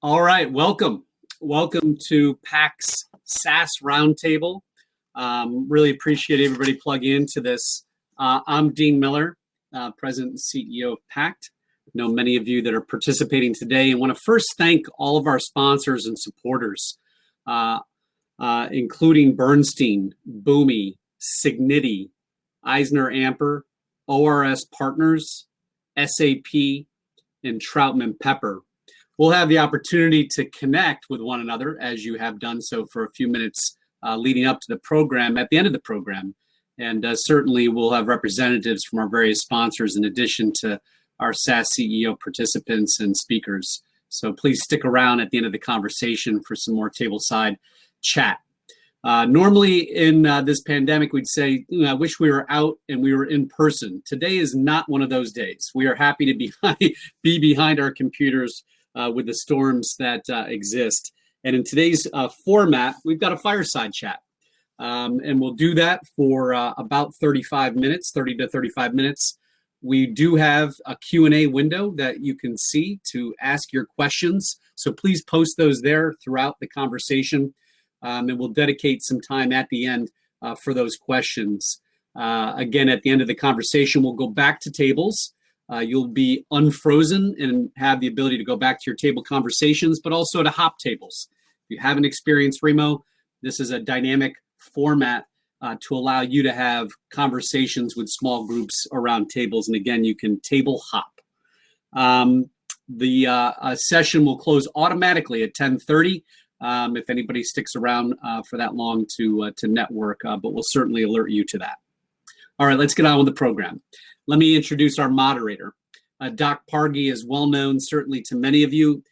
All right, welcome. Welcome to PACT's SaaS Roundtable. Really appreciate everybody plugging into this. I'm Dean Miller, President and CEO of PACT. I know many of you that are participating today and want to first thank all of our sponsors and supporters, including Bernstein, Boomi, Signiti, Eisner Amper, ORS Partners, SAP, and Troutman Pepper. We'll have the opportunity to connect with one another as you have done so for a few minutes leading up to the program, at the end of the program. And certainly we'll have representatives from our various sponsors in addition to our SaaS CEO participants and speakers. So please stick around at the end of the conversation for some more tableside chat. Normally in this pandemic, we'd say, I wish we were out and we were in person. Today is not one of those days. We are happy to be behind our computers with the storms that exist. And in today's format, we've got a fireside chat. And we'll do that for about 35 minutes, 30 to 35 minutes. We do have a Q&A window that you can see to ask your questions. So please post those there throughout the conversation. And we'll dedicate some time at the end for those questions. Again, at the end of the conversation, we'll go back to tables. You'll be unfrozen and have the ability to go back to your table conversations, but also to hop tables. If you haven't experienced Remo, this is a dynamic format to allow you to have conversations with small groups around tables. And again, you can table hop. The session will close automatically at 10:30 if anybody sticks around for that long to network, but we'll certainly alert you to that. All right, let's get on with the program. Let me introduce our moderator. Doc Pargi is well known, certainly to many of you.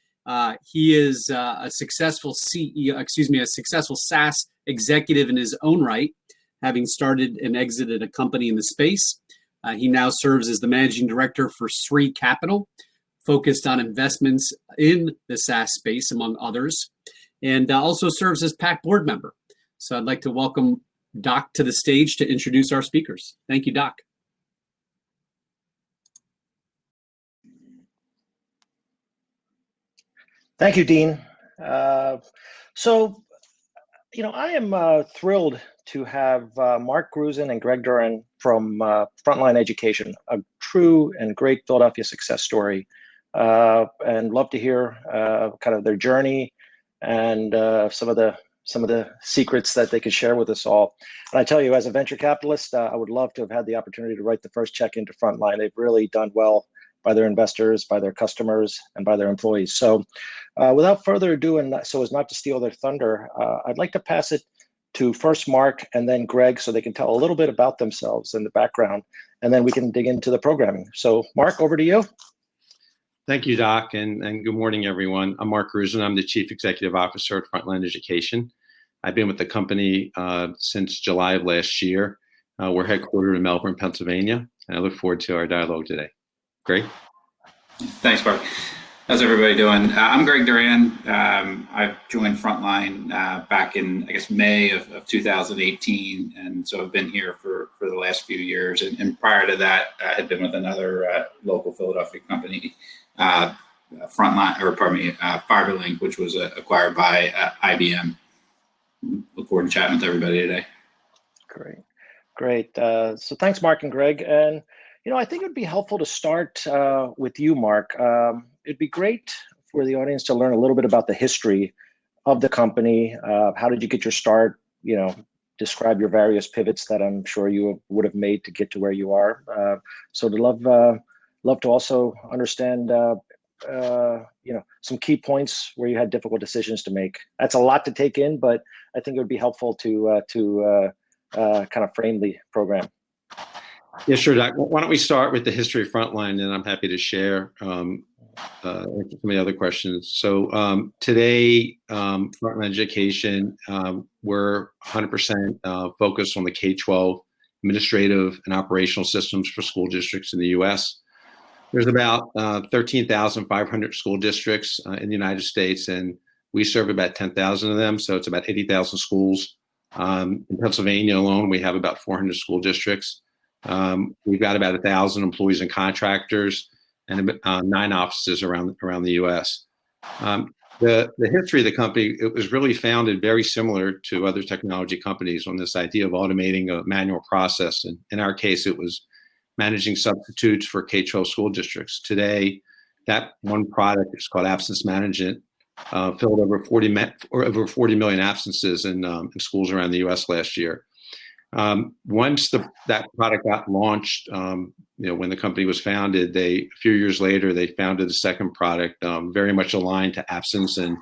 He is a successful a successful SaaS executive in his own right, having started and exited a company in the space. He now serves as the managing director for Sri Capital, focused on investments in the SaaS space, among others, and also serves as PACT board member. So I'd like to welcome Doc to the stage to introduce our speakers. Thank you, Doc. Thank you, Dean. I am thrilled to have Mark Grusin and Greg Duran from Frontline Education, a true and great Philadelphia success story, and love to hear kind of their journey and some of the secrets that they could share with us all. And I tell you, as a venture capitalist, I would love to have had the opportunity to write the first check into Frontline. They've really done well by their investors, by their customers, and by their employees. So without further ado, and so as not to steal their thunder, I'd like to pass it to first Mark and then Greg so they can tell a little bit about themselves and the background, and then we can dig into the programming. So Mark, over to you. Thank you, Doc, and good morning, everyone. I'm Mark Grusin. I'm the Chief Executive Officer at Frontline Education. I've been with the company since July of last year. We're headquartered in Melbourne, Pennsylvania, and I look forward to our dialogue today. Great. Thanks, Mark. How's everybody doing? I'm Greg Duran. I joined Frontline back in, May of 2018. And so I've been here for the last few years. And prior to that, I had been with another local Philadelphia company, Fiberlink, which was acquired by IBM. Look forward to chatting with everybody today. Great. So thanks, Mark and Greg. And I think it would be helpful to start with you, Mark. It'd be great for the audience to learn a little bit about the history of the company. How did you get your start? Describe your various pivots that I'm sure you would have made to get to where you are. So to love to also understand, some key points where you had difficult decisions to make. That's a lot to take in, but I think it would be helpful to kind of frame the program. Yeah, sure, Doc. Why don't we start with the history of Frontline, and I'm happy to share some of the other questions. So today, Frontline Education, we're 100% focused on the K-12 administrative and operational systems for school districts in the U.S. There's about 13,500 school districts in the United States, and we serve about 10,000 of them, so it's about 80,000 schools. In Pennsylvania alone, we have about 400 school districts. We've got about 1,000 employees and contractors and 9 offices around the U.S. The history of the company, it was really founded very similar to other technology companies on this idea of automating a manual process. And in our case, it was managing substitutes for K-12 school districts. Today, that one product is called absence management, filled over 40 million absences in schools around the U.S. last year. Once that product got launched, when the company was founded, a few years later, they founded a second product, very much aligned to absence and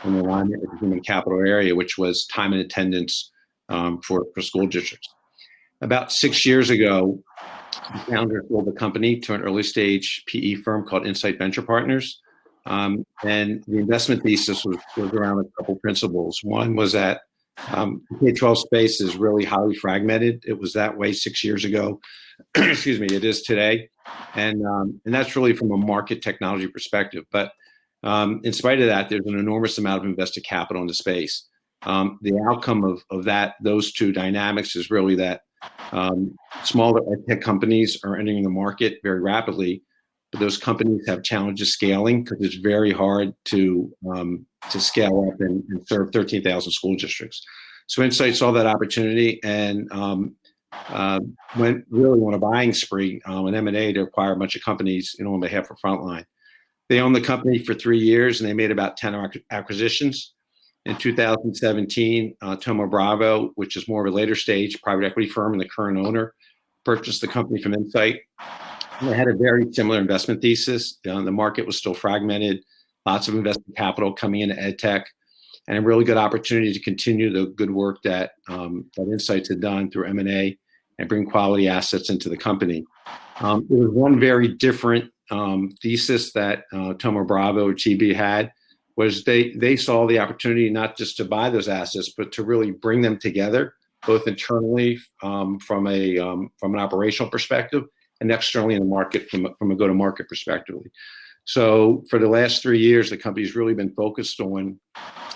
in alignment with the human capital area, which was time and attendance for school districts. About 6 years ago, the founder sold the company to an early stage PE firm called Insight Venture Partners. And the investment thesis was around a couple principles. One was that the K-12 space is really highly fragmented. It was that way 6 years ago. Excuse me, it is today. And that's really from a market technology perspective. But in spite of that, there's an enormous amount of invested capital in the space. The outcome of those two dynamics is really that smaller tech companies are entering the market very rapidly, but those companies have challenges scaling because it's very hard to scale up and serve 13,000 school districts. So Insight saw that opportunity and went really on a buying spree, an M&A to acquire a bunch of companies on behalf of Frontline. They owned the company for 3 years and they made about 10 acquisitions. In 2017, Thoma Bravo, which is more of a later stage private equity firm and the current owner, purchased the company from Insight. And they had a very similar investment thesis. The market was still fragmented, lots of invested capital coming into ed tech, and a really good opportunity to continue the good work that Insights had done through M&A and bring quality assets into the company. There was one very different thesis that Thoma Bravo or TB had, was they saw the opportunity not just to buy those assets, but to really bring them together, both internally from an operational perspective and externally in the market from a go-to-market perspective. So for the last 3 years, the company's really been focused on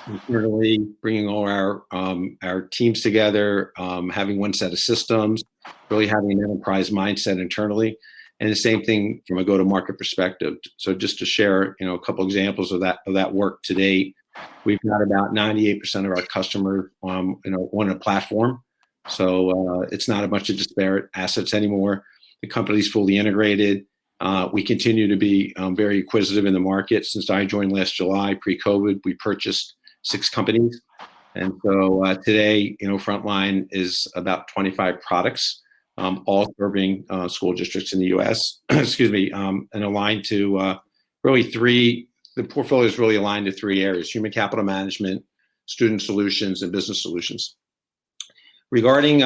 internally bringing all our teams together, having one set of systems, really having an enterprise mindset internally, and the same thing from a go-to-market perspective. So just to share, a couple examples of that work to date, we've got about 98% of our customers, on a platform. So it's not a bunch of disparate assets anymore. The company's fully integrated. We continue to be very acquisitive in the market. Since I joined last July, pre-COVID, we purchased 6 companies. And so today, Frontline is about 25 products, all serving school districts in the U.S., excuse me, and aligned to the portfolio is really aligned to 3 areas: human capital management, student solutions, and business solutions. Regarding,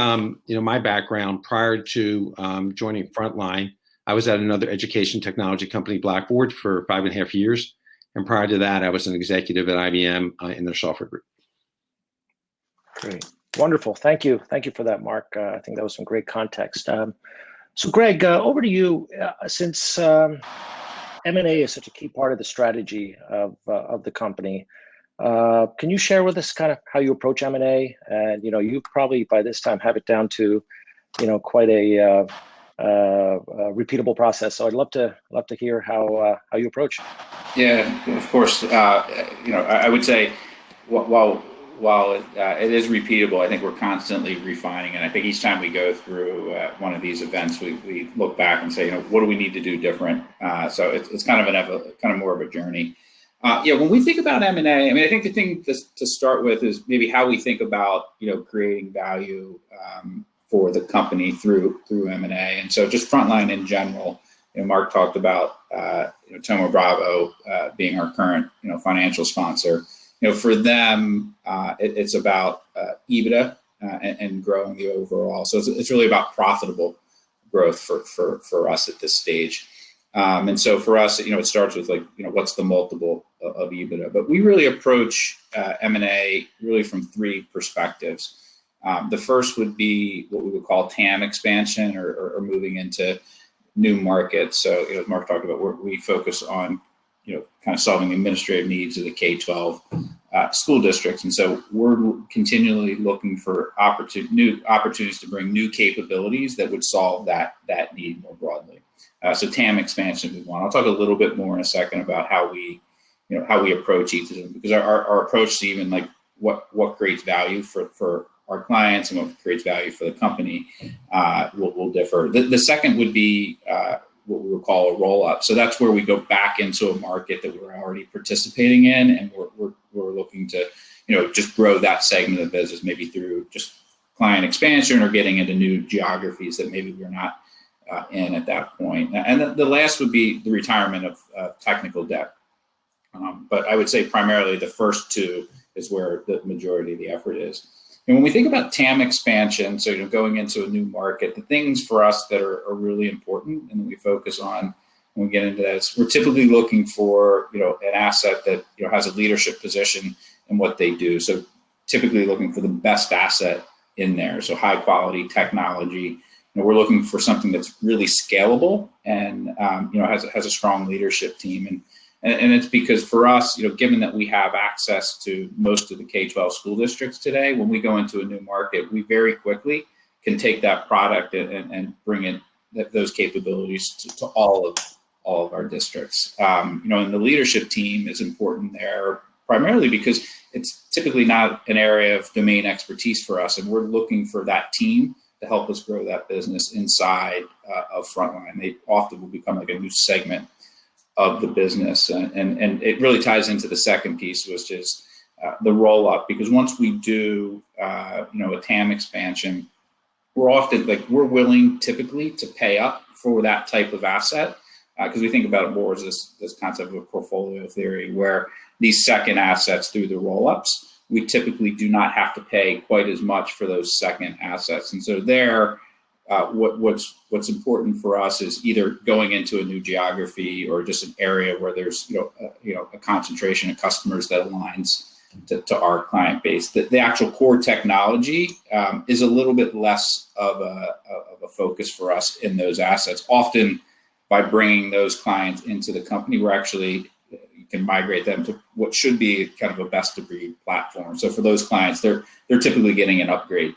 my background prior to joining Frontline, I was at another education technology company, Blackboard, for 5.5 years. And prior to that, I was an executive at IBM in their software group. Great. Wonderful. Thank you. Thank you for that, Mark. I think that was some great context. So Greg, over to you. Since M&A is such a key part of the strategy of the company, can you share with us kind of how you approach M&A? And, you probably by this time have it down to, quite a repeatable process. So I'd love to hear how you approach. Yeah, of course. I would say while it is repeatable, I think we're constantly refining. And I think each time we go through one of these events, we look back and say, what do we need to do different? So it's kind of more of a journey. When we think about M&A, I think the thing to start with is maybe how we think about, creating value for the company through M&A. And so just Frontline in general, Mark talked about, Thoma Bravo being our current, financial sponsor. For them, it's about EBITDA and growing the overall. So it's really about profitable growth for us at this stage. And so for us, it starts with what's the multiple of EBITDA? But we really approach M&A really from 3 perspectives. The first would be what we would call TAM expansion or moving into new markets. So, as Mark talked about, we focus on, kind of solving administrative needs of the K-12 school districts. And so we're continually looking for new opportunities to bring new capabilities that would solve that need more broadly. So TAM expansion we want. I'll talk a little bit more in a second about how we how we approach each of them, because our approach to even like what creates value for our clients and what creates value for the company will differ. The second would be what we would call a roll-up. So that's where we go back into a market that we're already participating in, and we're looking to just grow that segment of the business, maybe through just client expansion or getting into new geographies that maybe we're not in at that point. And the last would be the retirement of technical debt. But I would say primarily the first two is where the majority of the effort is. And when we think about TAM expansion, so going into a new market, the things for us that are really important and that we focus on when we get into that is we're typically looking for an asset that has a leadership position in what they do. So typically looking for the best asset in there. So high quality technology. We're looking for something that's really scalable and has a strong leadership team. And it's because for us, given that we have access to most of the K-12 school districts today, when we go into a new market, we very quickly can take that product and bring in those capabilities to all of our districts. And the leadership team is important there, primarily because it's typically not an area of domain expertise for us, and we're looking for that team to help us grow that business inside of Frontline. They often will become like a new segment of the business, and it really ties into the second piece, which is the roll up. Because once we do a TAM expansion, we're willing typically to pay up for that type of asset, because we think about it more as this concept of a portfolio theory, where these second assets through the roll ups, we typically do not have to pay quite as much for those second assets. And so what's important for us is either going into a new geography or just an area where there's a concentration of customers that aligns to our client base. The actual core technology is a little bit less of a focus for us in those assets. Often, by bringing those clients into the company, you can migrate them to what should be kind of a best of breed platform. So for those clients, they're typically getting an upgrade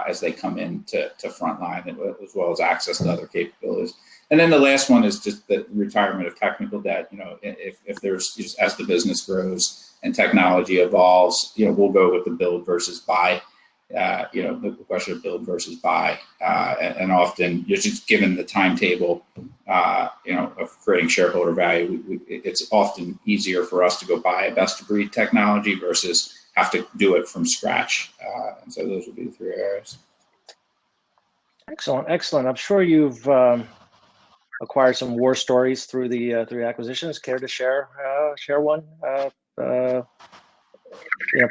as they come into Frontline, as well as access to other capabilities. And then the last one is just the retirement of technical debt. If there's just, as the business grows and technology evolves, we'll go with the build versus buy. The question of build versus buy, and often you're just given the timetable, of creating shareholder value. It's often easier for us to go buy a best of breed technology versus have to do it from scratch. And so those would be the three areas. Excellent. I'm sure you've acquired some war stories through the acquisitions. Care to share one?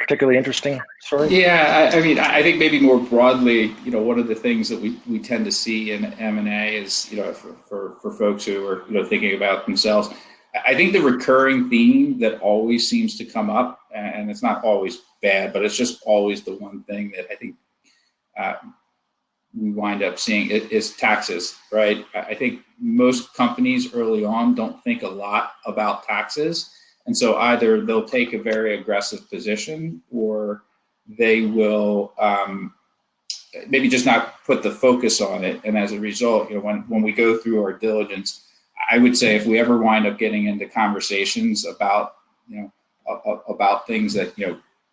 Particularly interesting story? Yeah, I think maybe more broadly, one of the things that we tend to see in M&A is, for folks who are, thinking about themselves, I think the recurring theme that always seems to come up, and it's not always bad, but it's just always the one thing that I think we wind up seeing is taxes, right? I think most companies early on don't think a lot about taxes. And so either they'll take a very aggressive position, or they will maybe just not put the focus on it. And as a result, when we go through our diligence, I would say if we ever wind up getting into conversations about about things that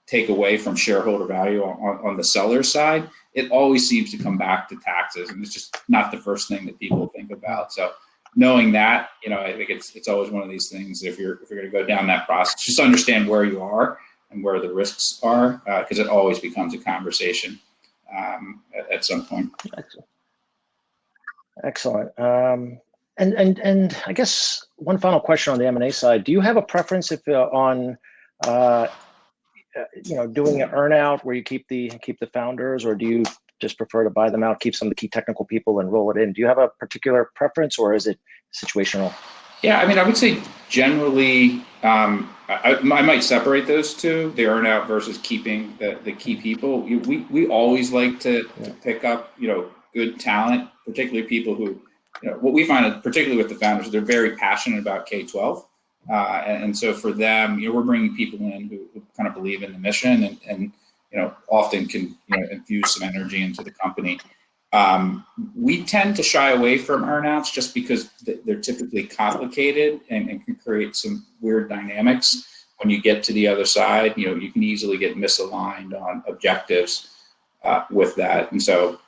take away from shareholder value on the seller side, it always seems to come back to taxes, and it's just not the first thing that people think about. So knowing that, I think it's always one of these things. If you're going to go down that process, just understand where you are and where the risks are, because it always becomes a conversation at some point. Excellent. And I guess one final question on the M&A side: do you have a preference on doing an earnout where you keep the founders, or do you just prefer to buy them out, keep some of the key technical people, and roll it in? Do you have a particular preference, or is it situational? Yeah, I would say generally, I might separate those two, the earnout versus keeping the key people. We always like to pick up, good talent, particularly people who, what we find, particularly with the founders, they're very passionate about K-12. And so for them, we're bringing people in who kind of believe in the mission and often can infuse some energy into the company. We tend to shy away from earnouts just because they're typically complicated and can create some weird dynamics. When you get to the other side, you can easily get misaligned on objectives with that. And so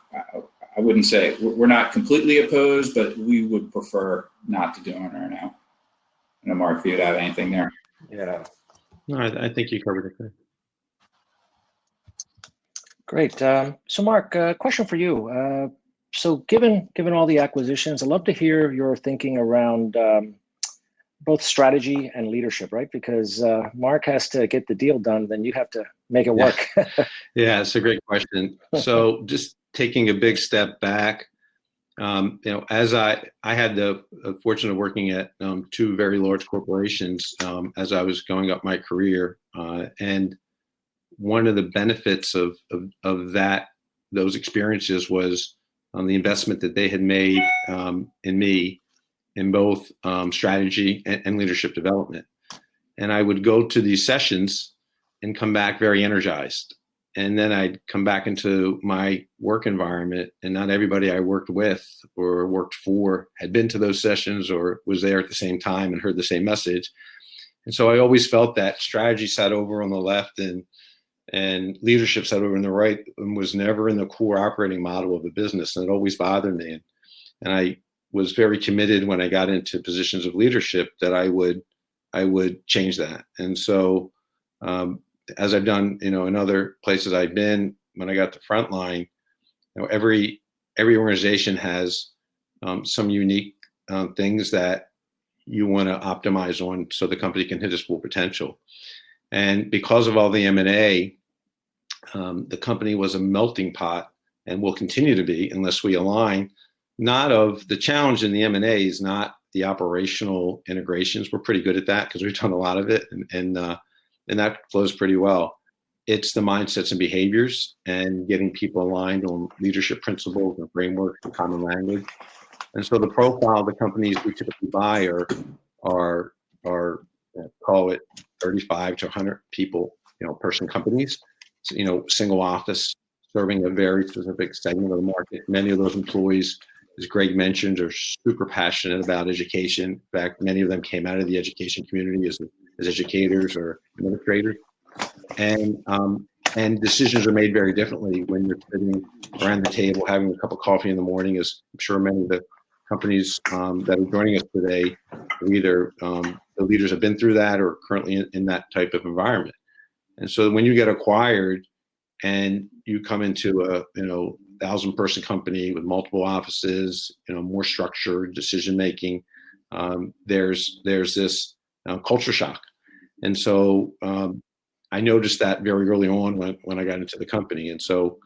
I wouldn't say we're not completely opposed, but we would prefer not to do an earnout. And Mark, if you'd add anything there. Yeah. No, I think you covered it good. Great. So Mark, question for you. So given all the acquisitions, I'd love to hear your thinking around both strategy and leadership, right? Because Mark has to get the deal done, then you have to make it work. Yeah, it's a great question. So just taking a big step back, as I had the fortune of working at two very large corporations as I was going up my career, and one of the benefits of those experiences was the investment that they had made in me in both strategy and leadership development. And I would go to these sessions and come back very energized. And then I'd come back into my work environment, and not everybody I worked with or worked for had been to those sessions or was there at the same time and heard the same message. And so I always felt that strategy sat over on the left and leadership sat over on the right and was never in the core operating model of the business. And it always bothered me. And I was very committed when I got into positions of leadership that I would change that. And so as I've done, in other places I've been, when I got to Frontline, every organization has some unique things that you want to optimize on so the company can hit its full potential. And because of all the M&A, the company was a melting pot and will continue to be unless we align. Not of the challenge in the M&A is not the operational integrations. We're pretty good at that because we've done a lot of it, and that flows pretty well. It's the mindsets and behaviors and getting people aligned on leadership principles and frameworks and common language. And so the profile of the companies we typically buy are call it 35 to 100 people, person companies, single office, serving a very specific segment of the market. Many of those employees, as Greg mentioned, are super passionate about education. In fact, many of them came out of the education community as educators or administrators. And decisions are made very differently when you're sitting around the table having a cup of coffee in the morning, as I'm sure many of the companies that are joining us today, either the leaders have been through that or currently in that type of environment. And so when you get acquired and you come into a 1,000-person company with multiple offices, more structured decision making, there's this culture shock. And so I noticed that very early on when I got into the company. And so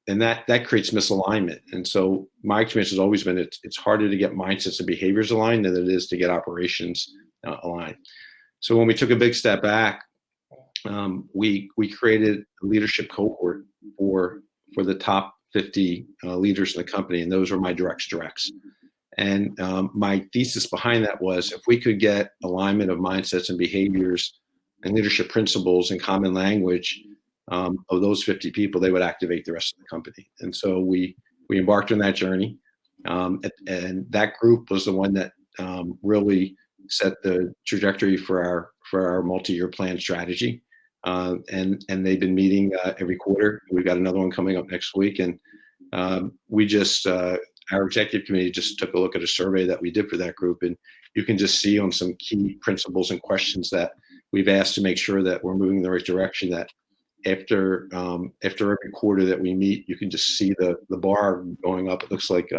and that creates misalignment. And so my experience has always been it's harder to get mindsets and behaviors aligned than it is to get operations aligned. So when we took a big step back, we created a leadership cohort for the top 50 leaders in the company, and those were my directs. And my thesis behind that was if we could get alignment of mindsets and behaviors and leadership principles and common language of those 50 people, they would activate the rest of the company. And so we embarked on that journey, and that group was the one that really set the trajectory for our multi-year plan strategy. And they've been meeting every quarter. We've got another one coming up next week, and we just our executive committee just took a look at a survey that we did for that group, and you can just see on some key principles and questions that we've asked to make sure that we're moving in the right direction. That after every quarter that we meet, you can just see the bar going up. It looks like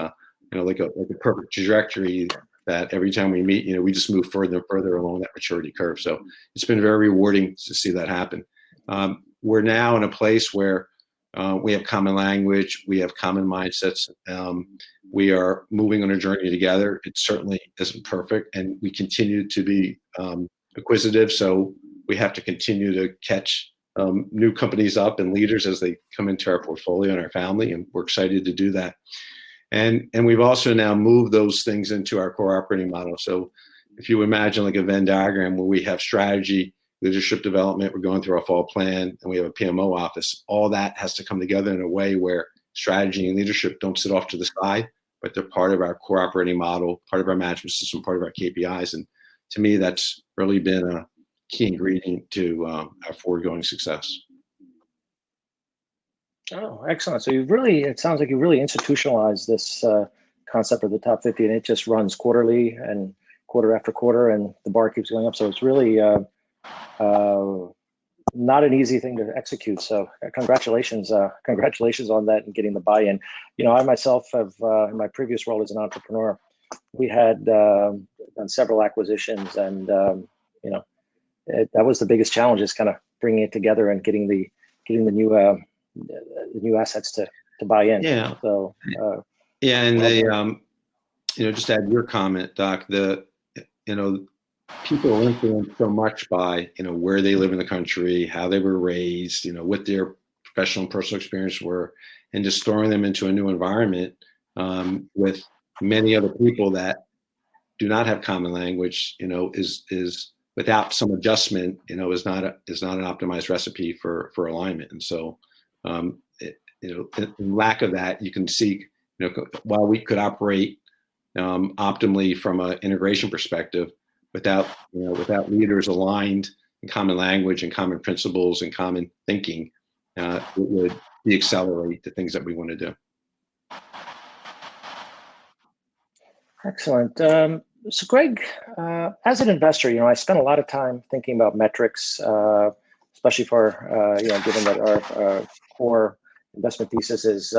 like a perfect trajectory. That every time we meet, we just move further and further along that maturity curve. So it's been very rewarding to see that happen. We're now in a place where we have common language, we have common mindsets. We are moving on a journey together. It certainly isn't perfect, and we continue to be acquisitive. So we have to continue to catch new companies up and leaders as they come into our portfolio and our family, and we're excited to do that. And we've also now moved those things into our core operating model. So if you imagine like a Venn diagram where we have strategy, leadership development, we're going through our fall plan, and we have a PMO office, all that has to come together in a way where strategy and leadership don't sit off to the side, but they're part of our core operating model, part of our management system, part of our KPIs. And to me, that's really been a key ingredient to our forward-going success. Oh, excellent. So it sounds like you really institutionalized this concept of the top 50, and it just runs quarterly and quarter after quarter, and the bar keeps going up. So it's really not an easy thing to execute. So congratulations on that and getting the buy-in. I myself have, in my previous role as an entrepreneur, we had done several acquisitions, and that was the biggest challenge, is kind of bringing it together and getting the new assets to buy in. Yeah. So and just to add your comment, Doc, people are influenced so much by where they live in the country, how they were raised, what their professional and personal experience were, and just throwing them into a new environment with many other people that do not have common language, is without some adjustment, is not an optimized recipe for alignment. And so, in lack of that, you can see, while we could operate optimally from an integration perspective, without leaders aligned in common language and common principles and common thinking, it would accelerate the things that we want to do. Excellent. So Greg, as an investor, I spent a lot of time thinking about metrics, especially for, given that our core investment thesis is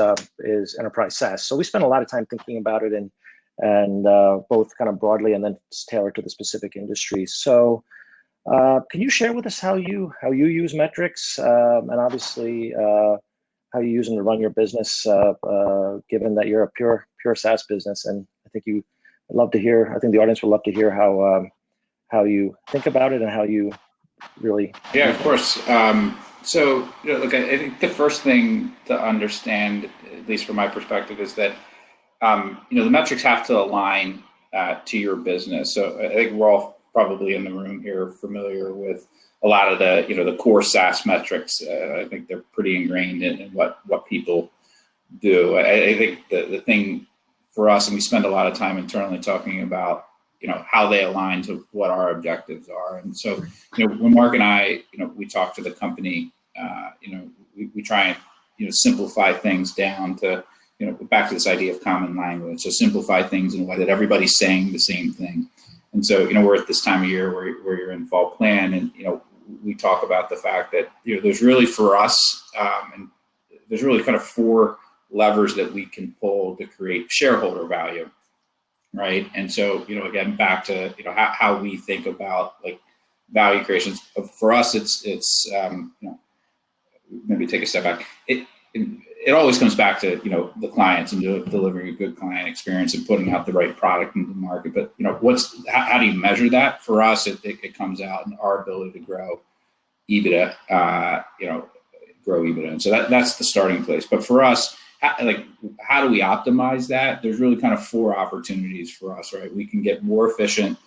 enterprise SaaS. So we spent a lot of time thinking about it, and both kind of broadly and then tailored to the specific industries. So can you share with us how you use metrics, and obviously how you use them to run your business, given that you're a pure SaaS business? And I think the audience would love to hear how you think about it and how you really. Yeah, of course. So, look, I think the first thing to understand, at least from my perspective, is that the metrics have to align to your business. So I think we're all probably in the room here familiar with a lot of the core SaaS metrics. I think they're pretty ingrained in what people do. I think the thing for us, and we spend a lot of time internally talking about how they align to what our objectives are. And so when Mark and I we talk to the company, we try and simplify things down to back to this idea of common language. So simplify things in a way that everybody's saying the same thing. And so we're at this time of year where you're in fall plan, and we talk about the fact that there's really, for us, and there's really kind of 4 levers that we can pull to create shareholder value, right? And so again, back to how we think about like value creation. For us, it's maybe take a step back. It always comes back to the clients and delivering a good client experience and putting out the right product into the market. But how do you measure that? For us, it comes out in our ability to grow EBITDA, grow EBITDA, and so that's the starting place. But for us, how do we optimize that? There's really kind of 4 opportunities for us, right? We can get more efficient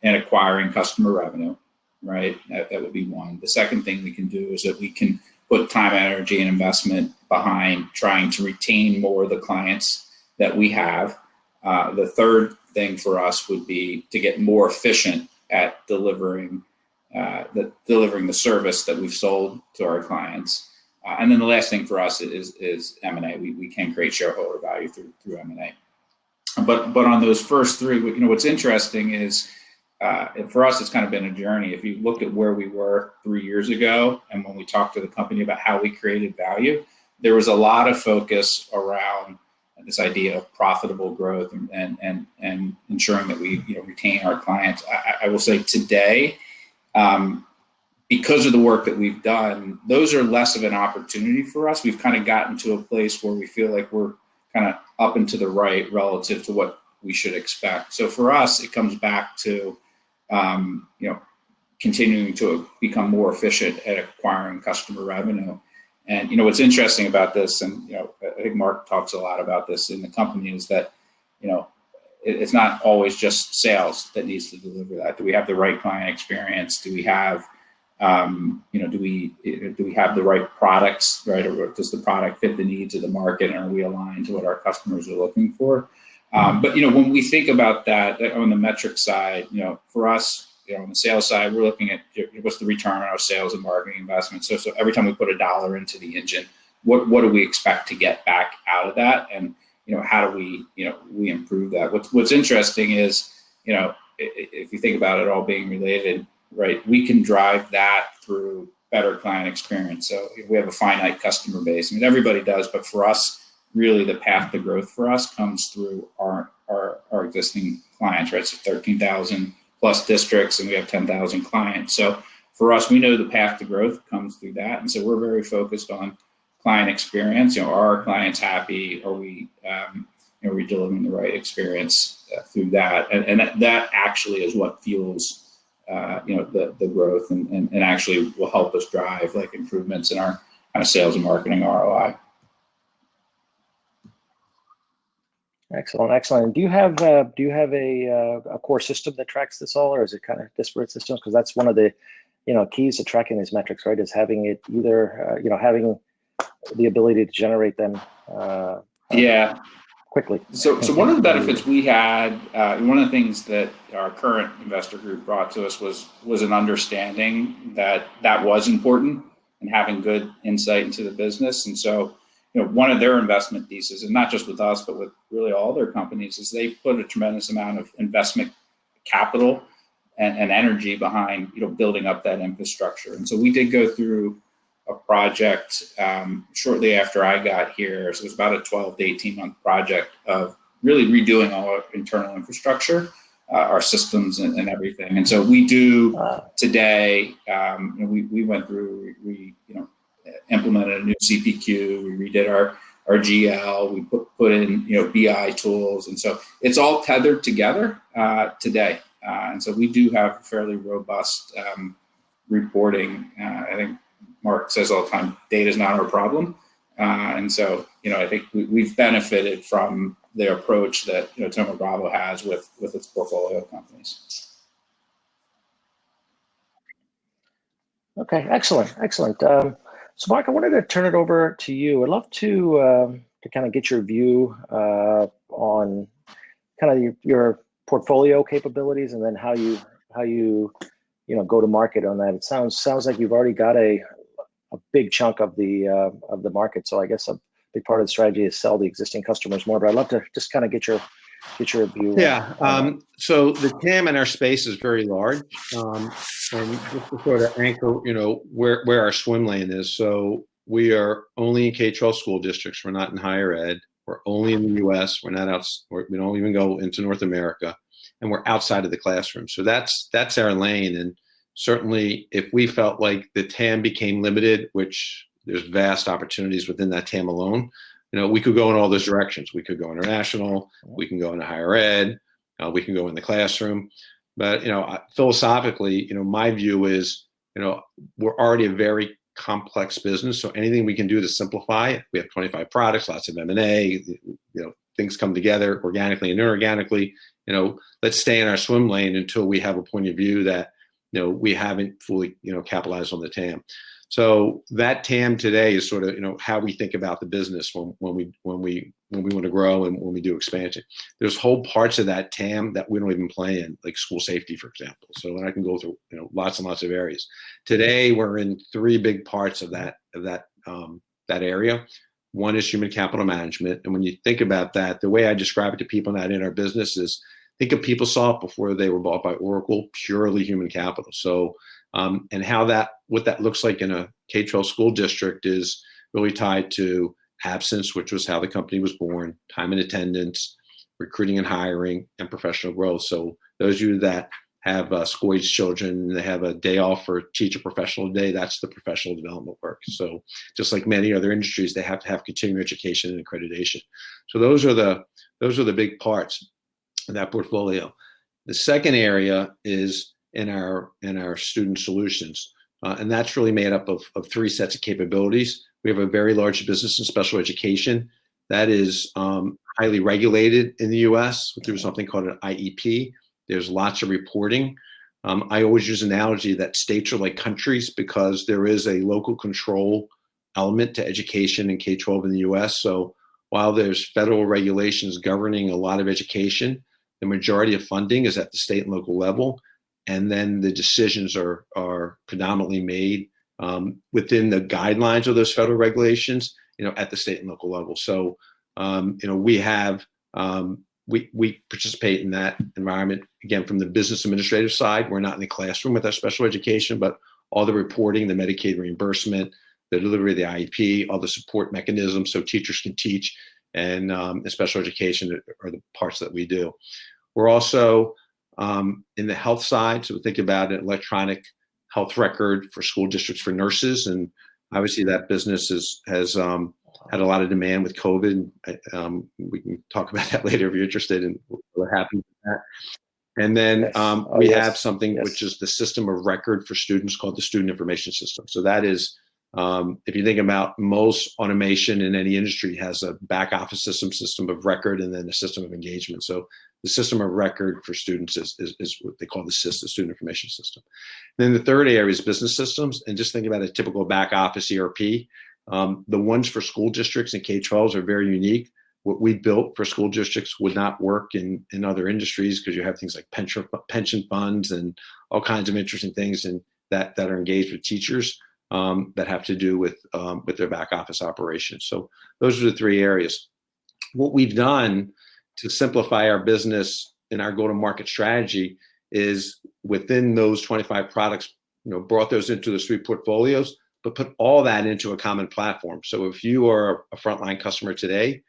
in acquiring customer revenue, right? That would be one. The second thing we can do is that we can put time, energy, and investment behind trying to retain more of the clients that we have. The third thing for us would be to get more efficient at delivering the service that we've sold to our clients. And then the last thing for us is M&A. We can create shareholder value through M&A. But on those first 3, what's interesting is, for us, it's kind of been a journey. If you looked at where we were 3 years ago, and when we talked to the company about how we created value, there was a lot of focus around this idea of profitable growth and ensuring that we retain our clients. I will say today, because of the work that we've done, those are less of an opportunity for us. We've kind of gotten to a place where we feel like we're kind of up and to the right relative to what we should expect. So for us, it comes back to continuing to become more efficient at acquiring customer revenue. And what's interesting about this, and I think Mark talks a lot about this in the company, is that it's not always just sales that needs to deliver that. Do we have the right client experience? Do we have Do we have the right products, right? Or does the product fit the needs of the market, and are we aligned to what our customers are looking for? But when we think about that on the metric side, for us, on the sales side, we're looking at what's the return on our sales and marketing investments. So every time we put $1 into the engine, what do we expect to get back out of that? And how do we improve that? What's interesting is, if you think about it all being related, right, we can drive that through better client experience. So if we have a finite customer base, everybody does, but for us, really the path to growth for us comes through our existing clients, right? So 13,000 plus districts, and we have 10,000 clients. So for us, we know the path to growth comes through that. And so we're very focused on client experience. Are our clients happy? Are we delivering the right experience through that? And that actually is what fuels the growth and actually will help us drive improvements in our kind of sales and marketing ROI. Excellent. Do you have a core system that tracks this all, or is it kind of disparate systems? Because that's one of the keys to tracking these metrics, right? Is having it either having the ability to generate them quickly. So one of the benefits we had, one of the things that our current investor group brought to us was an understanding that was important and having good insight into the business. And so one of their investment theses, and not just with us, but with really all their companies, is they put a tremendous amount of investment capital and energy behind, building up that infrastructure. And so we did go through a project shortly after I got here. So it was about a 12 to 18 month project of really redoing all our internal infrastructure, our systems and everything. And so we do today, we went through, we implemented a new CPQ, we redid our GL, we put in BI tools, and so it's all tethered together today. And so we do have fairly robust reporting. I think Mark says all the time, data is not our problem. And so I think we've benefited from the approach that Thoma Bravo has with its portfolio companies. Okay, excellent. So Mark, I wanted to turn it over to you. I'd love to kind of get your view on kind of your portfolio capabilities, and then how you go to market on that. It sounds like you've already got a big chunk of the market. So I guess a big part of the strategy is sell the existing customers more. But I'd love to just kind of get your view. Yeah. So the TAM in our space is very large. And just to sort of anchor, where our swim lane is. So we are only in K-12 school districts. We're not in higher ed. We're only in the U.S. We're not out. We don't even go into North America, and we're outside of the classroom. So that's our lane. And certainly, if we felt like the TAM became limited, which there's vast opportunities within that TAM alone, we could go in all those directions. We could go international. We can go into higher ed. We can go in the classroom. But philosophically, my view is, we're already a very complex business. So anything we can do to simplify, we have 25 products, lots of M&A, things come together organically and inorganically. Let's stay in our swim lane until we have a point of view that we haven't fully capitalized on the TAM. So that TAM today is sort of how we think about the business when we want to grow and when we do expansion. There's whole parts of that TAM that we don't even play in, like school safety, for example. So I can go through lots and lots of areas. Today we're in 3 big parts of that area. One is human capital management, and when you think about that, the way I describe it to people not in our business is, think of PeopleSoft before they were bought by Oracle, purely human capital. So, and what that looks like in a K-12 school district is really tied to absence, which was how the company was born, time and attendance, recruiting and hiring, and professional growth. So those of you that have school-age children, they have a day off for teacher professional day, that's the professional development work. So just like many other industries, they have to have continuing education and accreditation. So those are the big parts of that portfolio. The second area is in our student solutions. And that's really made up of 3 sets of capabilities. We have a very large business in special education that is highly regulated in the US through something called an IEP. There's lots of reporting. I always use an analogy that states are like countries because there is a local control element to education in K-12 in the US. So while there's federal regulations governing a lot of education, the majority of funding is at the state and local level. And then the decisions are predominantly made within the guidelines of those federal regulations, at the state and local level. So, we participate in that environment, again, from the business administrative side. We're not in the classroom with our special education, but all the reporting, the Medicaid reimbursement, the delivery of the IEP, all the support mechanisms so teachers can teach, and the special education are the parts that we do. We're also in the health side, so we think about an electronic health record for school districts for nurses, and obviously that business has had a lot of demand with COVID. We can talk about that later if you're interested in what happened with that. And then we have something which is the system of record for students called the Student Information System. So that is, if you think about most automation in any industry has a back office system of record, and then a system of engagement. So the system of record for students is what they call the Student Information System. And then the third area is business systems. And just think about a typical back office ERP. The ones for school districts and K-12s are very unique. What we built for school districts would not work in other industries because you have things like pension funds and all kinds of interesting things and that are engaged with teachers that have to do with their back office operations. So those are the three areas. What we've done to simplify our business and our go-to-market strategy is within those 25 products, brought those into those three portfolios, but put all that into a common platform. So if you are a Frontline customer today,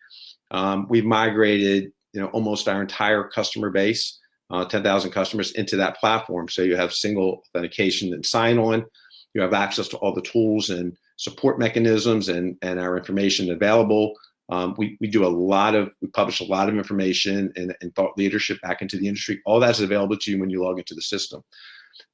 we've migrated, almost our entire customer base, 10,000 customers, into that platform. So you have single authentication and sign-on. You have access to all the tools and support mechanisms and our information available. We publish a lot of information and thought leadership back into the industry. All that's available to you when you log into the system.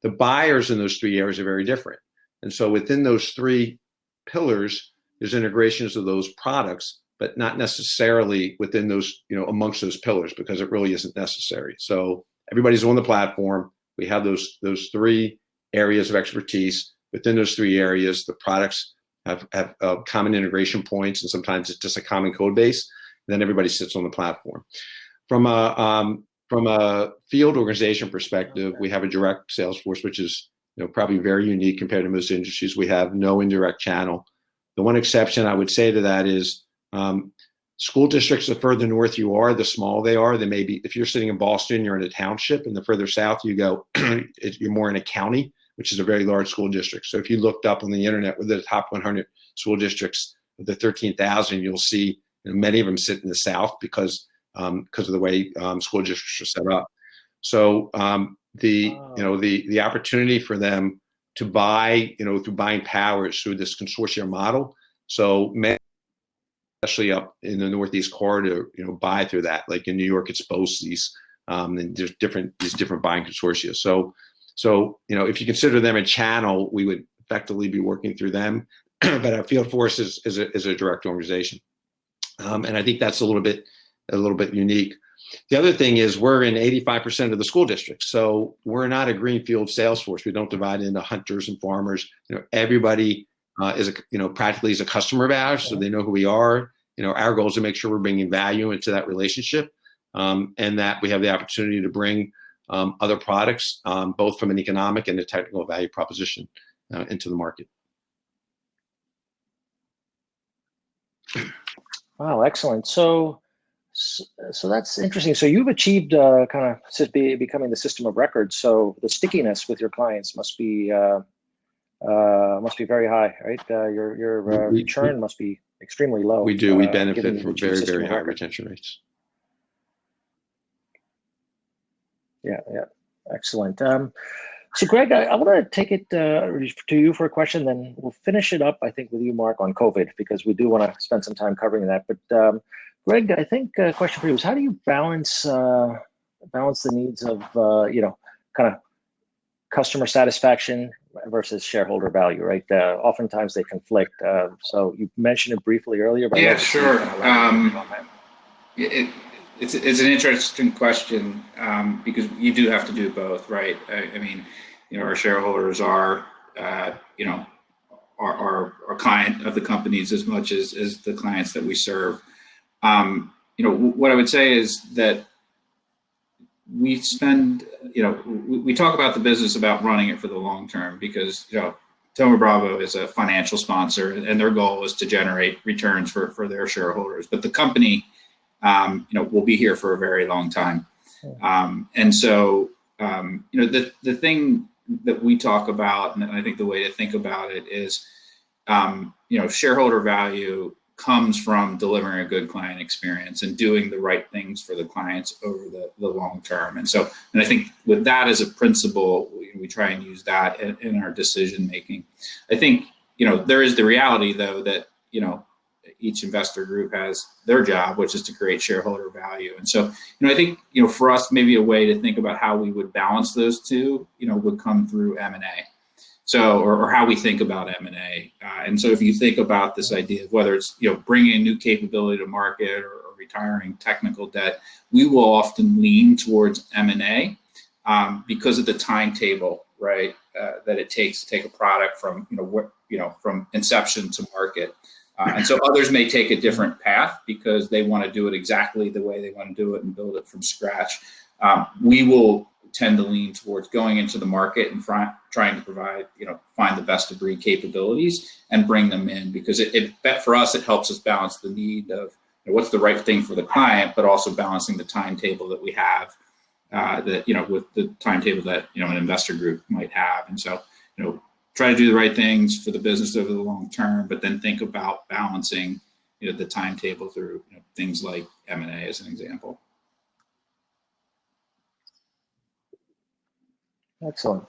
The buyers in those three areas are very different. And so within those three pillars, there's integrations of those products, but not necessarily within those, amongst those pillars, because it really isn't necessary. So everybody's on the platform. We have those three areas of expertise. Within those three areas, the products have common integration points, and sometimes it's just a common code base. And then everybody sits on the platform. From a field organization perspective, we have a direct sales force, which is probably very unique compared to most industries. We have no indirect channel. The one exception I would say to that is school districts, the further north you are, the smaller they are. They may be, if you're sitting in Boston, you're in a township, and the further south you go, you're more in a county, which is a very large school district. So if you looked up on the internet with the top 100 school districts, the 13,000, you'll see many of them sit in the south because of the way school districts are set up. So the opportunity for them to buy, through buying power is through this consortium model. So especially up in the Northeast corridor, buy through that. Like in New York, it's BOCES, and there's these different buying consortia. So if you consider them a channel, we would effectively be working through them. But our field force is a direct organization, and I think that's a little bit unique. The other thing is we're in 85% of the school districts, so we're not a greenfield sales force. We don't divide into hunters and farmers. Everybody is practically is a customer of ours, so they know who we are. Our goal is to make sure we're bringing value into that relationship, and that we have the opportunity to bring other products, both from an economic and a technical value proposition, into the market. Wow, excellent. So that's interesting. So you've achieved kind of becoming the system of record. So the stickiness with your clients must be very high, right? Your return must be extremely low. We do. We benefit from very, very high retention rates. Yeah, excellent. So Greg, I want to take it to you for a question, then we'll finish it up, I think, with you, Mark, on COVID, because we do want to spend some time covering that. But Greg, I think a question for you is, how do you balance the needs of kind of customer satisfaction versus shareholder value, right? Oftentimes they conflict. So you mentioned it briefly earlier, but yeah, sure. It's an interesting question because you do have to do both, right? I mean, our shareholders are, are client of the companies as much as the clients that we serve. What I would say is that we spend, we talk about the business about running it for the long term because, Thoma Bravo is a financial sponsor and their goal is to generate returns for their shareholders. But the company, will be here for a very long time. And so, the thing that we talk about, and I think the way to think about it is, shareholder value comes from delivering a good client experience and doing the right things for the clients over the long term. And I think with that as a principle, we try and use that in our decision making. I think, there is the reality though that, each investor group has their job, which is to create shareholder value. And so, I think, for us, maybe a way to think about how we would balance those two, would come through M&A. So, or how we think about M&A. And so if you think about this idea of whether it's, bringing a new capability to market or retiring technical debt, we will often lean towards M&A because of the timetable, right, that it takes to take a product from, from inception to market. And so others may take a different path because they want to do it exactly the way they want to do it and build it from scratch. We will tend to lean towards going into the market and trying to provide, find the best of breed capabilities and bring them in because for us, it helps us balance the need of what's the right thing for the client, but also balancing the timetable that we have with the timetable that, an investor group might have. And so, try to do the right things for the business over the long term, but then think about balancing, the timetable through things like M&A as an example. Excellent.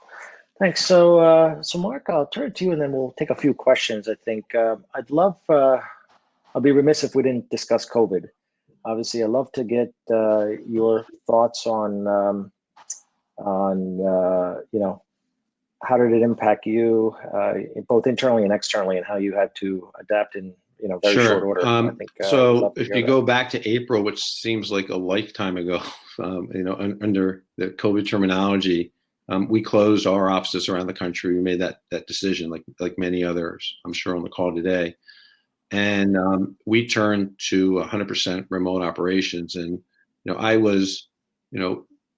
Thanks. So, Mark, I'll turn to you and then we'll take a few questions. I think I'll be remiss if we didn't discuss COVID. Obviously, I'd love to get your thoughts on how did it impact you, both internally and externally, and how you had to adapt in very short order. I think, so if you go back to April, which seems like a lifetime ago, under the COVID terminology, we closed our offices around the country. We made that decision, like many others, I'm sure, on the call today. And we turned to 100% remote operations. And I was,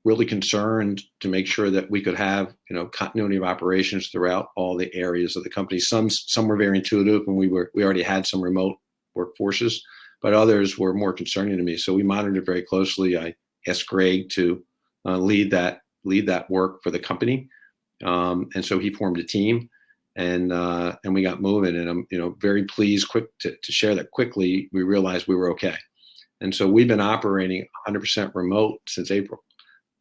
really concerned to make sure that we could have, continuity of operations throughout all the areas of the company. Some were very intuitive, and we already had some remote workforces, but others were more concerning to me. So we monitored very closely. I asked Greg to lead that work for the company, and so he formed a team, and we got moving. And I'm very pleased to share that quickly we realized we were okay. And so we've been operating 100% remote since April.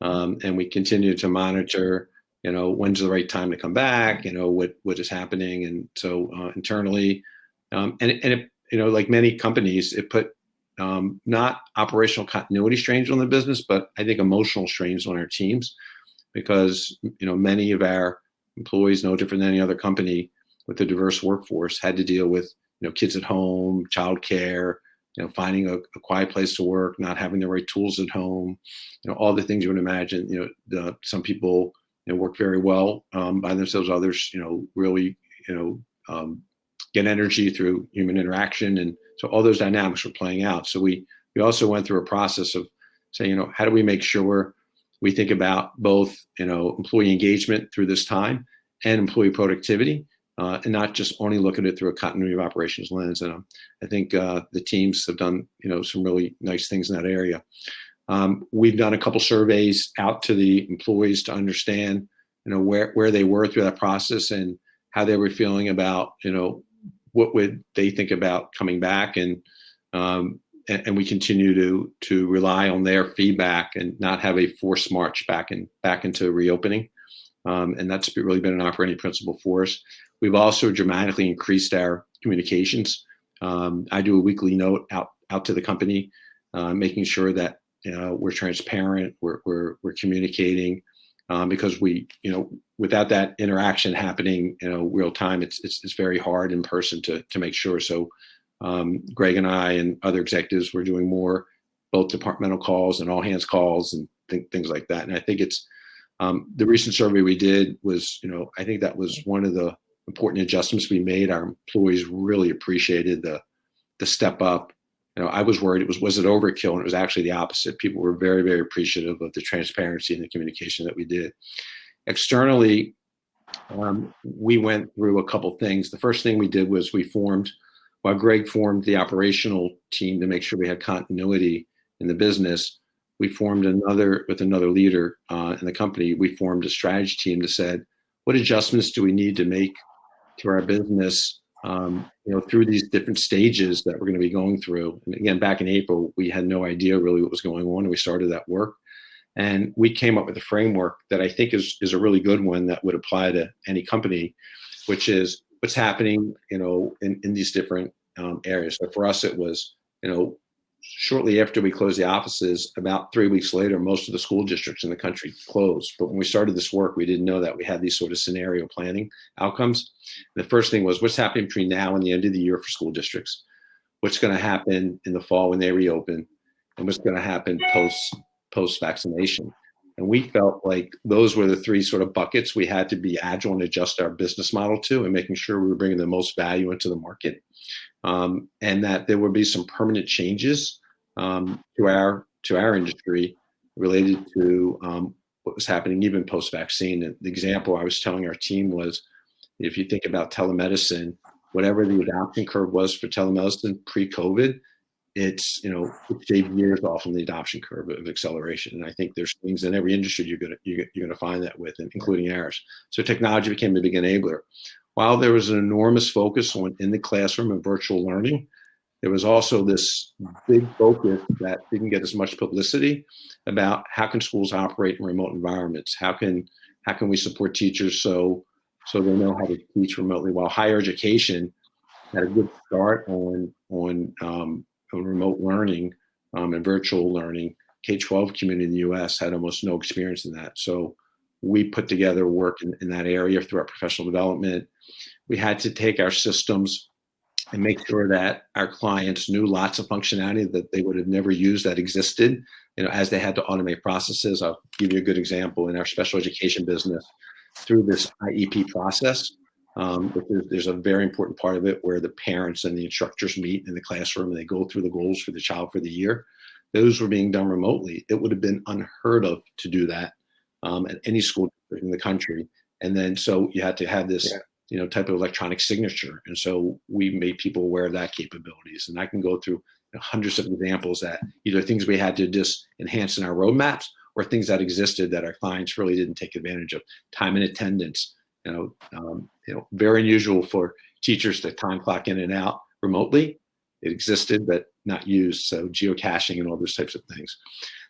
And we continue to monitor, when's the right time to come back, what is happening. And so internally, and it, like many companies, it put not operational continuity strains on the business, but I think emotional strains on our teams because, many of our employees, no different than any other company with a diverse workforce, had to deal with, kids at home, childcare, finding a quiet place to work, not having the right tools at home, all the things you would imagine. Some people work very well by themselves. Others, really, get energy through human interaction, and so all those dynamics were playing out. So we also went through a process of saying, how do we make sure we think about both, employee engagement through this time and employee productivity. And not just only look at it through a continuity of operations lens. And I think the teams have done, some really nice things in that area. We've done a couple surveys out to the employees to understand, where they were through that process and how they were feeling about, what would they think about coming back. And we continue to rely on their feedback and not have a forced march back into reopening. And that's really been an operating principle for us. We've also dramatically increased our communications. I do a weekly note out to the company, making sure that we're transparent, we're communicating, because we, without that interaction happening, real time, it's very hard in person to make sure. So Greg and I and other executives were doing more both departmental calls and all hands calls and things like that. And I think it's the recent survey we did was, I think that was one of the important adjustments we made. Our employees really appreciated the step up. I was worried was it overkill, and it was actually the opposite. People were very, very appreciative of the transparency and the communication that we did. Externally, we went through a couple things. The first thing we did was while Greg formed the operational team to make sure we had continuity in the business, we formed with another leader in the company, we formed a strategy team that said, what adjustments do we need to make to our business through these different stages that we're going to be going through. And again, back in April, we had no idea really what was going on, and we started that work. And we came up with a framework that I think is a really good one that would apply to any company, which is what's happening, in these different areas. So for us, it was, shortly after we closed the offices, about 3 weeks later, most of the school districts in the country closed. But when we started this work, we didn't know that we had these sort of scenario planning outcomes. And the first thing was what's happening between now and the end of the year for school districts, what's going to happen in the fall when they reopen, and what's going to happen post-vaccination. And we felt like those were the three sort of buckets we had to be agile and adjust our business model to, and making sure we were bringing the most value into the market. And that there would be some permanent changes to our industry related to what was happening even post-vaccine. And the example I was telling our team was, if you think about telemedicine, whatever the adoption curve was for telemedicine pre-COVID, it shaved years off on the adoption curve of acceleration. And I think there's things in every industry you're gonna find that with, including ours. So technology became a big enabler. While there was an enormous focus on in the classroom and virtual learning, there was also this big focus that didn't get as much publicity about how can schools operate in remote environments? How can we support teachers so they know how to teach remotely? While higher education had a good start on remote learning and virtual learning, K-12 community in the U.S. had almost no experience in that. So we put together work in that area through our professional development. We had to take our systems and make sure that our clients knew lots of functionality that they would have never used that existed, as they had to automate processes. I'll give you a good example. In our special education business, through this IEP process, there's a very important part of it where the parents and the instructors meet in the classroom and they go through the goals for the child for the year. Those were being done remotely. It would have been unheard of to do that at any school district in the country. And then so you had to have this type of electronic signature. And so we made people aware of that capabilities. And I can go through hundreds of examples that either things we had to just enhance in our roadmaps or things that existed that our clients really didn't take advantage of. Time and attendance, very unusual for teachers to time clock in and out remotely. It existed, but not used. So geocaching and all those types of things.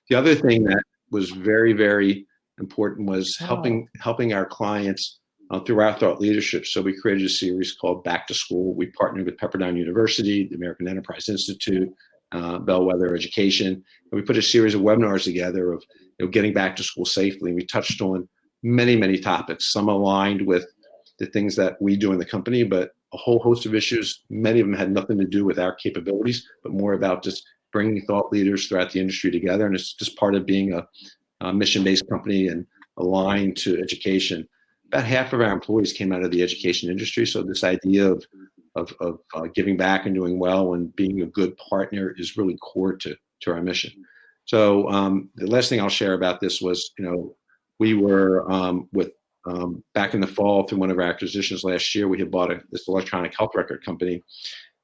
The other thing that was very, very important was helping our clients through our thought leadership. So we created a series called Back to School. We partnered with Pepperdine University, the American Enterprise Institute, Bellwether Education, and we put a series of webinars together of getting back to school safely. And we touched on many, many topics, some aligned with the things that we do in the company, but a whole host of issues. Many of them had nothing to do with our capabilities, but more about just bringing thought leaders throughout the industry together. And it's just part of being a mission-based company and aligned to education. About half of our employees came out of the education industry. So this idea of giving back and doing well and being a good partner is really core to our mission. So the last thing I'll share about this was, we were back in the fall through one of our acquisitions last year, we had bought this electronic health record company.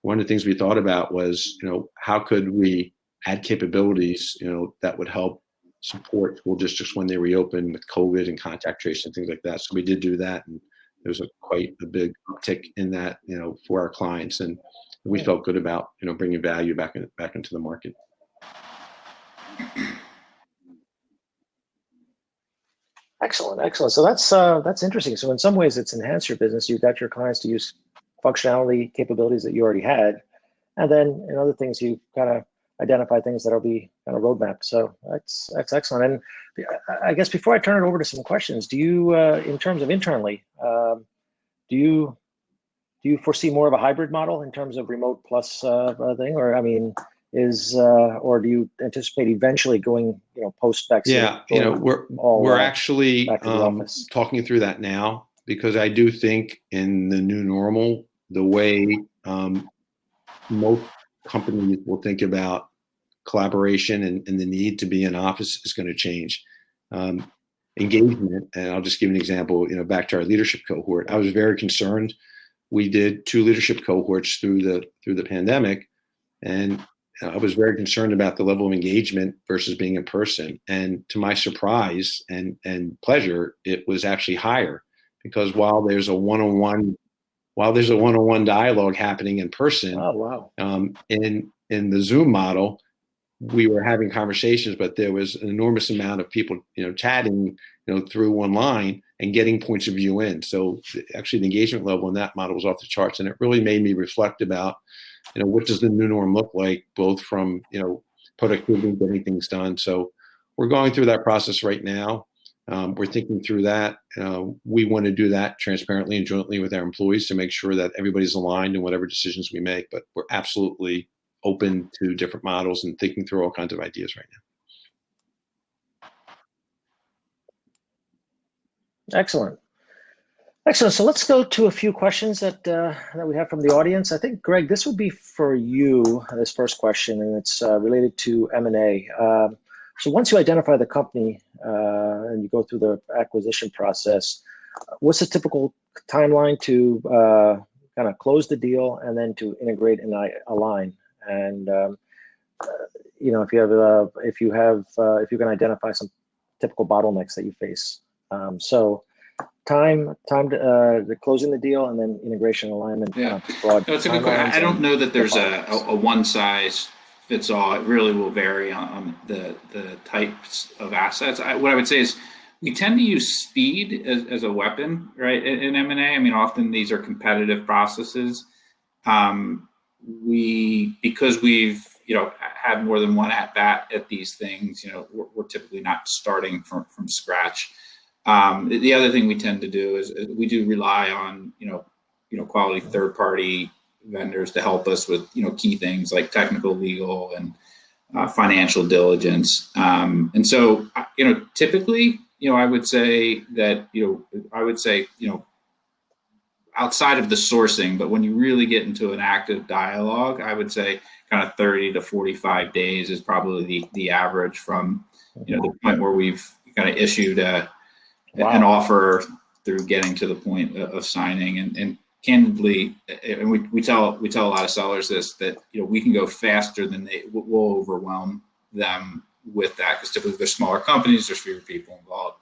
One of the things we thought about was, how could we add capabilities, that would help support school districts when they reopen with COVID and contact tracing and things like that. So we did do that, and there was quite a big uptick in that, for our clients, and we felt good about, bringing value back into the market. Excellent. So that's interesting. So in some ways, it's enhanced your business. You got your clients to use functionality capabilities that you already had, and then in other things, you kind of identify things that'll be kind of roadmap. So that's excellent. And I guess before I turn it over to some questions, do you, in terms of internally, do you foresee more of a hybrid model in terms of remote plus thing, or I mean, or do you anticipate eventually going, post-Brexit? Yeah, we're actually back to the office? talking through that now, because I do think in the new normal, the way most companies will think about collaboration and the need to be in office is going to change. Engagement, and I'll just give an example, back to our leadership cohort. I was very concerned. We did 2 leadership cohorts through the pandemic, and I was very concerned about the level of engagement versus being in person. And to my surprise and pleasure, it was actually higher, because while there's a one-on-one dialogue happening in person, oh, wow. in the Zoom model, we were having conversations, but there was an enormous amount of people, chatting, through online and getting points of view in. So actually the engagement level in that model was off the charts. And it really made me reflect about, what does the new norm look like, both from, productivity, getting things done. So we're going through that process right now. We're thinking through that. We want to do that transparently and jointly with our employees to make sure that everybody's aligned in whatever decisions we make, but we're absolutely open to different models and thinking through all kinds of ideas right now. Excellent. So let's go to a few questions that we have from the audience. I think, Greg, this would be for you, this first question, and it's related to M&A. So once you identify the company and you go through the acquisition process, what's the typical timeline to kind of close the deal and then to integrate and align? And if you can identify some typical bottlenecks that you face. So time to closing the deal and then integration alignment. Yeah, that's a good question. I don't know that there's a one size fits all. It really will vary on the types of assets. What I would say is we tend to use speed as a weapon, right? In M&A, I mean, often these are competitive processes. Because we've had more than one at bat at these things, we're typically not starting from scratch. The other thing we tend to do is we do rely on quality third-party vendors to help us with key things like technical, legal, and financial diligence. And so typically I would say that outside of the sourcing, but when you really get into an active dialogue, I would say kind of 30 to 45 days is probably the average from the point where we've kind of issued an offer through getting to the point of signing. And candidly, and we tell a lot of sellers this, that we can go faster than we'll overwhelm them with that, because typically they're smaller companies, there's fewer people involved.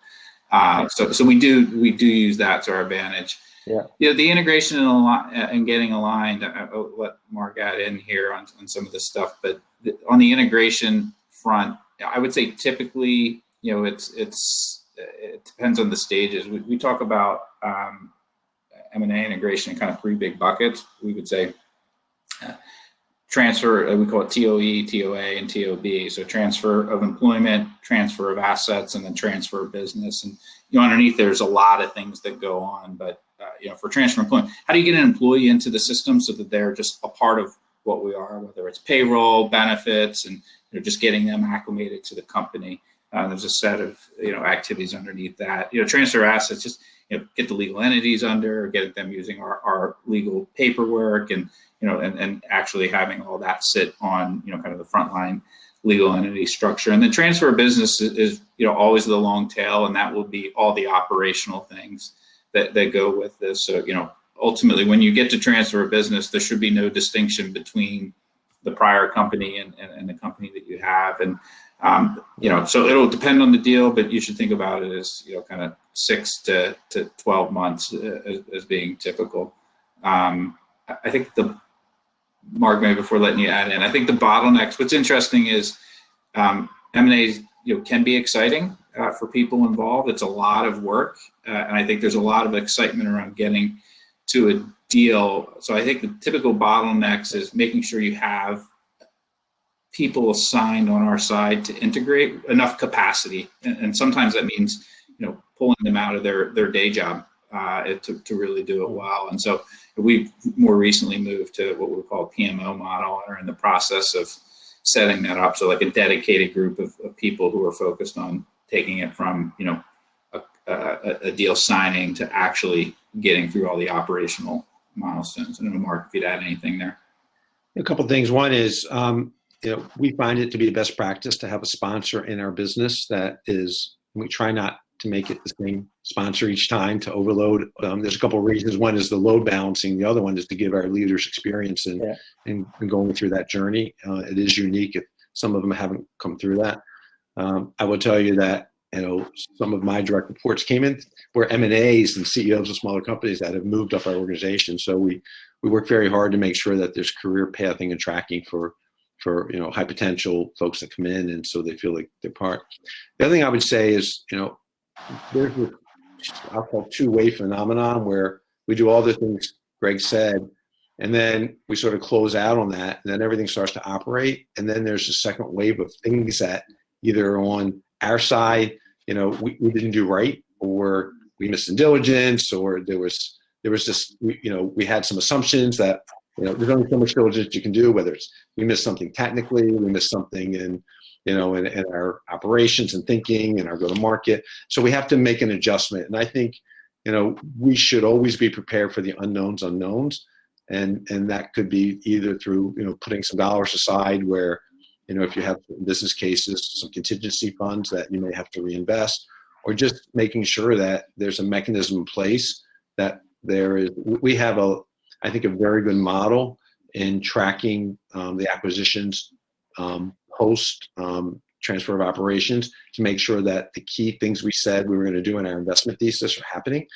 So we do use that to our advantage. Yeah. The integration and getting aligned, I'll let Mark add in here on some of this stuff, but on the integration front, I would say typically, it depends on the stages. We talk about M&A integration in kind of 3 big buckets. We would say transfer, we call it TOE, TOA, and TOB. So transfer of employment, transfer of assets, and then transfer of business. And underneath there's a lot of things that go on, but for transfer of employment, how do you get an employee into the system so that they're just a part of what we are, whether it's payroll, benefits, and just getting them acclimated to the company. There's a set of activities underneath that. Transfer assets, just get the legal entities under, get them using our legal paperwork, and and actually having all that sit on kind of the frontline legal entity structure. And then transfer of business is always the long tail, and that will be all the operational things that go with this. So ultimately, when you get to transfer of business, there should be no distinction between the prior company and the company that you have. And so it'll depend on the deal, but you should think about it as kind of 6 to 12 months as being typical. I think Mark, maybe before letting you add in, I think the bottlenecks, what's interesting is M&As can be exciting for people involved. It's a lot of work, and I think there's a lot of excitement around getting to a deal. So I think the typical bottlenecks is making sure you have people assigned on our side to integrate enough capacity, and sometimes that means pulling them out of their day job to really do it well. And so we've more recently moved to what we call a PMO model, and are in the process of setting that up. So like a dedicated group of people who are focused on taking it from, a deal signing to actually getting through all the operational milestones. I don't know, Mark, if you'd add anything there. A couple of things. One is, we find it to be a best practice to have a sponsor in our business that is, we try not to make it the same sponsor each time to overload. There's a couple of reasons. One is the load balancing. The other one is to give our leaders experience in going through that journey. It is unique if some of them haven't come through that. I will tell you that, some of my direct reports came in were M&As and CEOs of smaller companies that have moved up our organization. So we work very hard to make sure that there's career pathing and tracking for high potential folks that come in, and so they feel like they're part. The other thing I would say is, there's this, I'll call two-way phenomenon where we do all the things Greg said, and then we sort of close out on that, and then everything starts to operate, and then there's a second wave of things that either on our side, we didn't do right, or we missed in diligence, or there was just, we had some assumptions that, there's only so much diligence you can do, whether it's we missed something technically, we missed something in our operations and thinking and our go-to-market. So we have to make an adjustment. And I think, we should always be prepared for the unknowns. And that could be either through, putting some dollars aside where, if you have business cases, some contingency funds that you may have to reinvest, or just making sure that there's a mechanism in place that we have I think a very good model in tracking the acquisitions post transfer of operations to make sure that the key things we said we were going to do in our investment thesis are happening,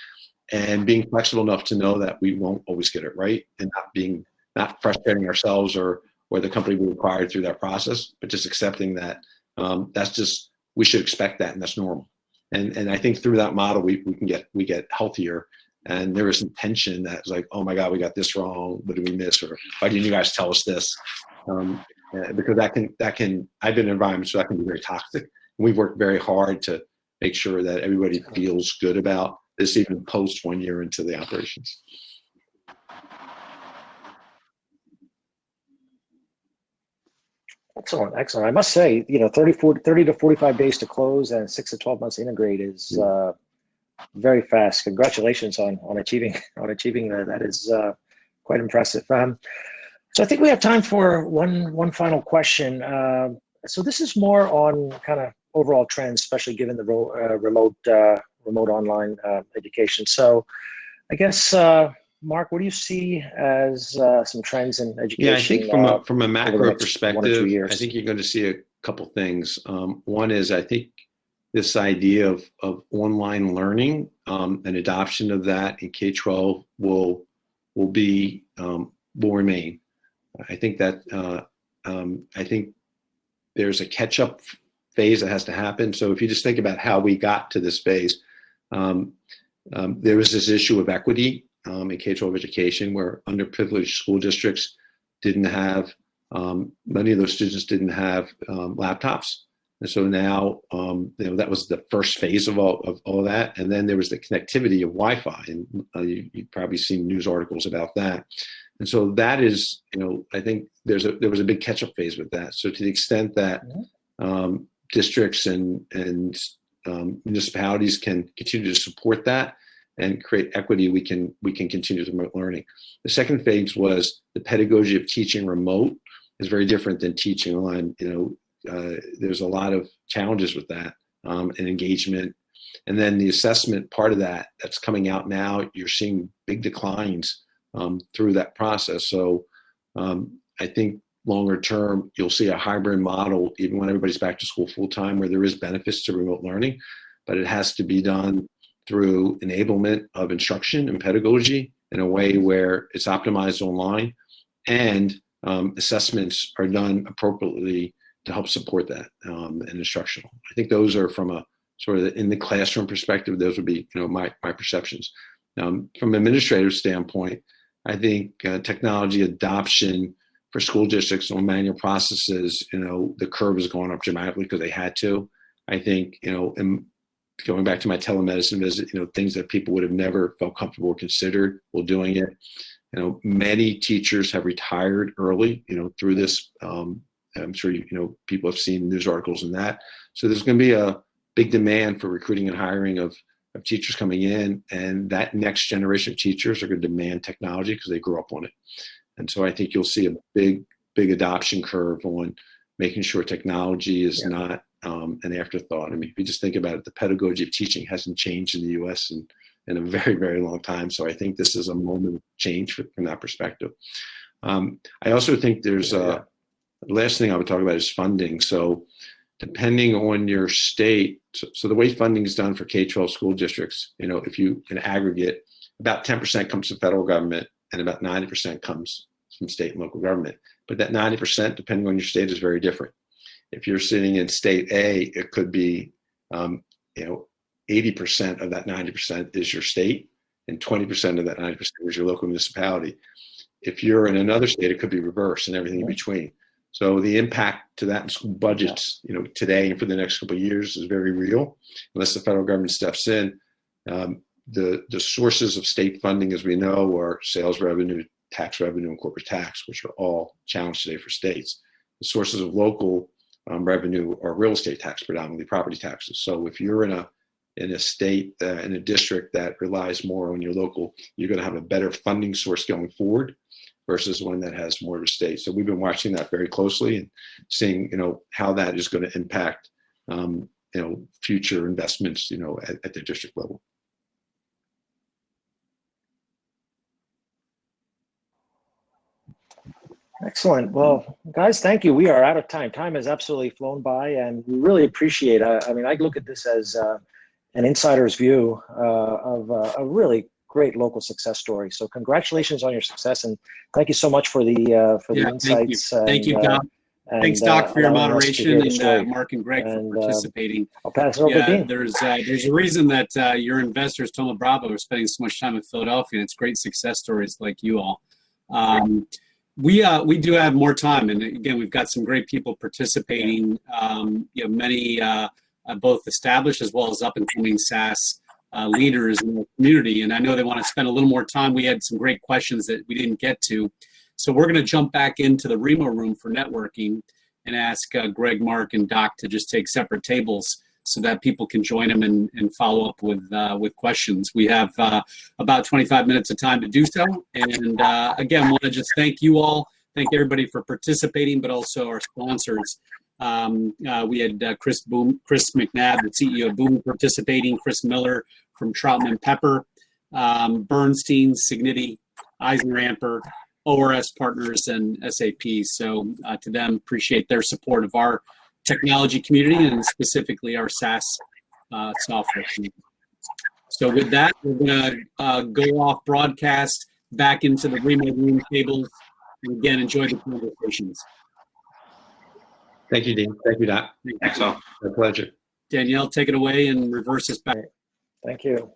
and being flexible enough to know that we won't always get it right, and not frustrating ourselves or the company we acquired through that process, but just accepting that we should expect that, and that's normal. And I think through that model we get healthier. And there was some tension that's like, oh my God, we got this wrong. What did we miss? Or why didn't you guys tell us this? Because that can, I've been in environments so that can be very toxic. And we've worked very hard to make sure that everybody feels good about this, even post 1 year into the operations. Excellent. I must say, 30 to 45 days to close and 6 to 12 months to integrate is very fast. Congratulations on achieving that. That is quite impressive. So I think we have time for one final question. So this is more on kind of overall trends, especially given the remote online education. So I guess, Mark, what do you see as some trends in education? Yeah, I think from a macro perspective, I think you're going to see a couple things. One is, I think this idea of online learning and adoption of that in K-12 will remain. I think that I think there's a catch-up phase that has to happen. So if you just think about how we got to this phase, there was this issue of equity in K-12 education where underprivileged school districts didn't have, many of those students didn't have laptops. And so now, that was the first phase of all that. And then there was the connectivity of Wi-Fi, and you've probably seen news articles about that. And so that is, I think there was a big catch-up phase with that. So to the extent that districts and municipalities can continue to support that and create equity, we can continue to promote learning. The second phase was the pedagogy of teaching remote is very different than teaching online. There's a lot of challenges with that and engagement. And then the assessment part of that's coming out now, you're seeing big declines through that process. So I think longer term, you'll see a hybrid model, even when everybody's back to school full time, where there is benefits to remote learning, but it has to be done through enablement of instruction and pedagogy in a way where it's optimized online, and assessments are done appropriately to help support that and instructional. I think those are from a sort of in the classroom perspective, those would be my perceptions. From an administrative standpoint, I think technology adoption for school districts on manual processes, the curve has gone up dramatically because they had to. I think, and going back to my telemedicine visit, things that people would have never felt comfortable or considered while doing it. Many teachers have retired early, through this I'm sure people have seen news articles and that. So there's going to be a big demand for recruiting and hiring of teachers coming in, and that next generation of teachers are going to demand technology because they grew up on it. And so I think you'll see a big adoption curve on making sure technology is not an afterthought. I mean, if you just think about it, the pedagogy of teaching hasn't changed in the U.S. in a very, very long time. So I think this is a moment of change from that perspective. I also think there's the last thing I would talk about is funding. So depending on your state, so the way funding is done for K-12 school districts, if you in aggregate, about 10% comes from federal government and about 90% comes from state and local government. But that 90%, depending on your state, is very different. If you're sitting in state A, it could be, 80% of that 90% is your state, and 20% of that 90% is your local municipality. If you're in another state, it could be reversed and everything in between. So the impact to that in school budgets, today and for the next couple of years is very real, unless the federal government steps in. The sources of state funding, as we know, are sales revenue, tax revenue, and corporate tax, which are all challenged today for states. The sources of local revenue are real estate tax, predominantly property taxes. So if you're in a state, in a district that relies more on your local, you're going to have a better funding source going forward versus one that has more of a state. So we've been watching that very closely and seeing, how that is going to impact, future investments, at the district level. Excellent. Well, guys, thank you. We are out of time. Time has absolutely flown by, and we really appreciate it. I mean, I look at this as an insider's view of a really great local success story. So congratulations on your success, and thank you so much for the insights. Thank you, Doc. Thanks, Doc, for your moderation, and Mark and Greg for participating. I'll pass it over to Dean. There's a reason that your investors, Thoma Bravo, are spending so much time in Philadelphia, and it's great success stories like you all. We do have more time, and again, we've got some great people participating. Many both established as well as up and coming SaaS leaders in the community, and I know they want to spend a little more time. We had some great questions that we didn't get to, so we're going to jump back into the Remo room for networking and ask Greg, Mark, and Doc to just take separate tables so that people can join them and follow up with questions. We have about 25 minutes of time to do so. And again, want to just thank you all. Thank everybody for participating, but also our sponsors. We had Chris McNabb, the CEO of Boom, participating, Chris Miller from Troutman Pepper, Bernstein, Signity, Eisner Amper, ORS Partners, and SAP. So to them, appreciate their support of our technology community and specifically our SaaS software community. So with that, we're going to go off broadcast back into the Remo room tables. And again, enjoy the conversations. Thank you, Dean. Thank you, Doc. Thanks all. My pleasure. Danielle, take it away and reverse us back. Thank you.